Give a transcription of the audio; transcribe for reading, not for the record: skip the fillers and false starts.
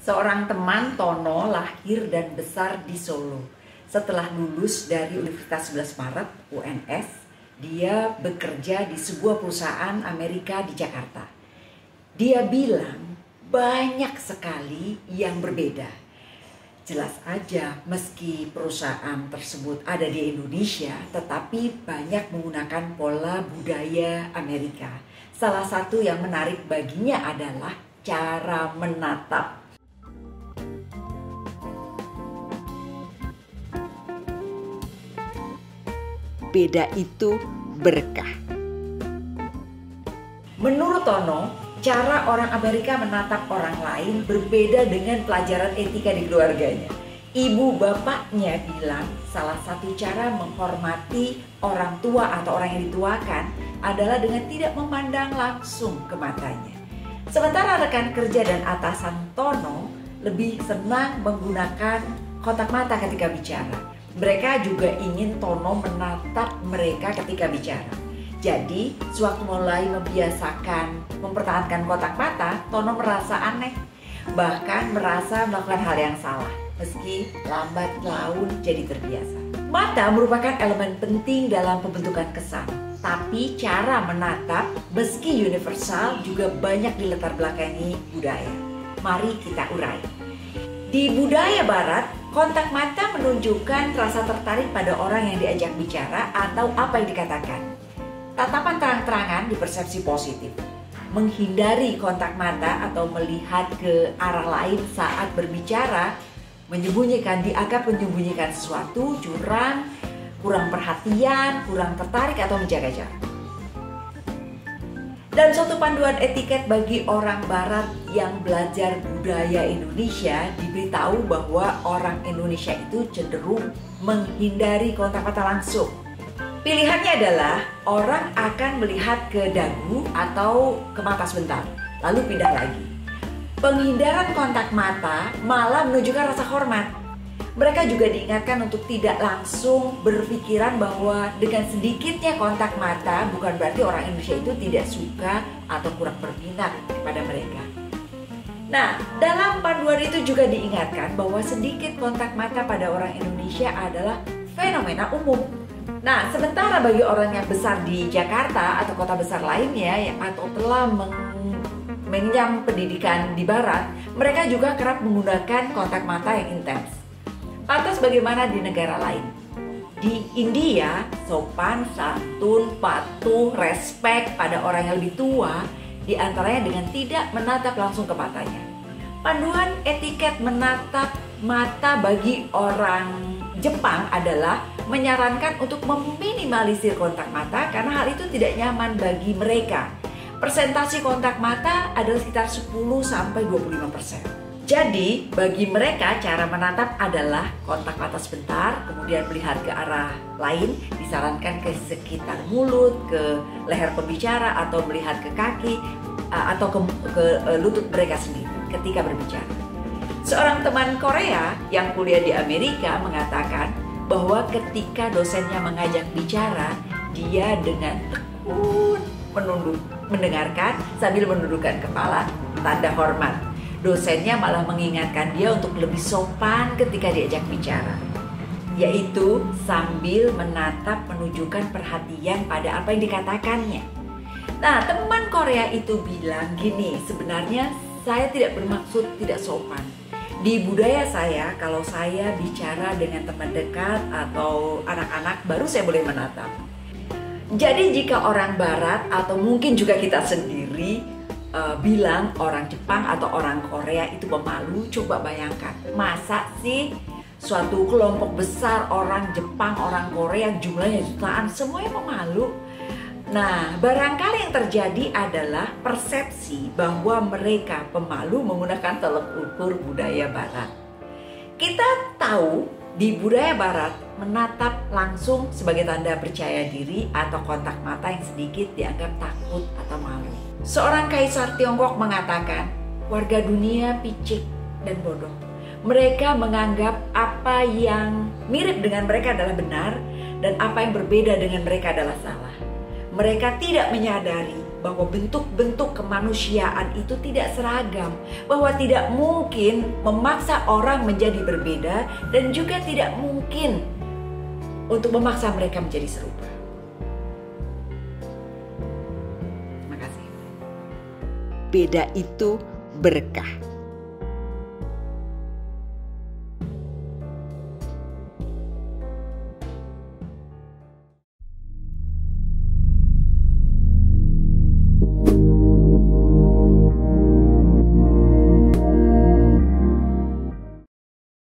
Seorang teman Tono lahir dan besar di Solo. Setelah lulus dari Universitas 11 Maret (UNS), dia bekerja di sebuah perusahaan Amerika di Jakarta. Dia bilang banyak sekali yang berbeda. Jelas aja meski perusahaan tersebut ada di Indonesia, tetapi banyak menggunakan pola budaya Amerika. Salah satu yang menarik baginya adalah cara menatap. Beda itu berkah. Menurut Tono, cara orang Amerika menatap orang lain berbeda dengan pelajaran etika di keluarganya. Ibu bapaknya bilang salah satu cara menghormati orang tua atau orang yang dituakan adalah dengan tidak memandang langsung ke matanya. Sementara rekan kerja dan atasan Tono lebih senang menggunakan kontak mata ketika bicara. Mereka juga ingin Tono menatap mereka ketika bicara. Jadi, sewaktu mulai mempertahankan kontak mata, Tono merasa aneh. Bahkan merasa melakukan hal yang salah. Meski lambat laun jadi terbiasa. Mata merupakan elemen penting dalam pembentukan kesan. Tapi cara menatap meski universal juga banyak dilatar belakangi budaya. Mari kita urai. Di budaya barat, kontak mata menunjukkan rasa tertarik pada orang yang diajak bicara atau apa yang dikatakan. Tatapan terang-terangan dipersepsi positif. Menghindari kontak mata atau melihat ke arah lain saat berbicara dianggap menyembunyikan sesuatu, curang, kurang perhatian, kurang tertarik atau menjaga jarak. Dan suatu panduan etiket bagi orang barat yang belajar budaya Indonesia diberitahu bahwa orang Indonesia itu cenderung menghindari kontak mata langsung. Pilihannya adalah orang akan melihat ke dagu atau ke mata sebentar, lalu pindah lagi. Penghindaran kontak mata malah menunjukkan rasa hormat. Mereka juga diingatkan untuk tidak langsung berpikiran bahwa dengan sedikitnya kontak mata bukan berarti orang Indonesia itu tidak suka atau kurang berminat kepada mereka. Nah, dalam panduan itu juga diingatkan bahwa sedikit kontak mata pada orang Indonesia adalah fenomena umum. Nah, sementara bagi orang yang besar di Jakarta atau kota besar lainnya atau telah mengenyam pendidikan di barat, mereka juga kerap menggunakan kontak mata yang intens. Lantas bagaimana di negara lain? Di India, sopan, santun, patuh, respek pada orang yang lebih tua, diantaranya dengan tidak menatap langsung ke matanya. Panduan etiket menatap mata bagi orang Jepang adalah menyarankan untuk meminimalisir kontak mata karena hal itu tidak nyaman bagi mereka. Persentase kontak mata adalah sekitar 10-25%. Jadi, bagi mereka cara menatap adalah kontak mata sebentar, kemudian melihat ke arah lain, disarankan ke sekitar mulut, ke leher pembicara, atau melihat ke kaki, atau ke lutut mereka sendiri ketika berbicara. Seorang teman Korea yang kuliah di Amerika mengatakan bahwa ketika dosennya mengajak bicara, dia dengan tekun mendengarkan sambil menundukkan kepala, tanda hormat. Dosennya malah mengingatkan dia untuk lebih sopan ketika diajak bicara, yaitu sambil menatap menunjukkan perhatian pada apa yang dikatakannya. Nah, teman Korea itu bilang gini, sebenarnya saya tidak bermaksud tidak sopan. Di budaya saya, kalau saya bicara dengan teman dekat atau anak-anak, baru saya boleh menatap. Jadi jika orang barat atau mungkin juga kita sendiri bilang orang Jepang atau orang Korea itu pemalu, coba bayangkan, masa sih suatu kelompok besar orang Jepang, orang Korea yang jumlahnya jutaan, semuanya pemalu. Nah, barangkali yang terjadi adalah persepsi bahwa mereka pemalu menggunakan tolak ukur budaya barat. Kita tahu di budaya barat menatap langsung sebagai tanda percaya diri atau kontak mata yang sedikit dianggap takut atau malu. Seorang kaisar Tiongkok mengatakan, warga dunia picik dan bodoh. Mereka menganggap apa yang mirip dengan mereka adalah benar dan apa yang berbeda dengan mereka adalah salah. Mereka tidak menyadari bahwa bentuk-bentuk kemanusiaan itu tidak seragam, bahwa tidak mungkin memaksa orang menjadi berbeda dan juga tidak mungkin untuk memaksa mereka menjadi serupa. Terima kasih. Beda itu berkah.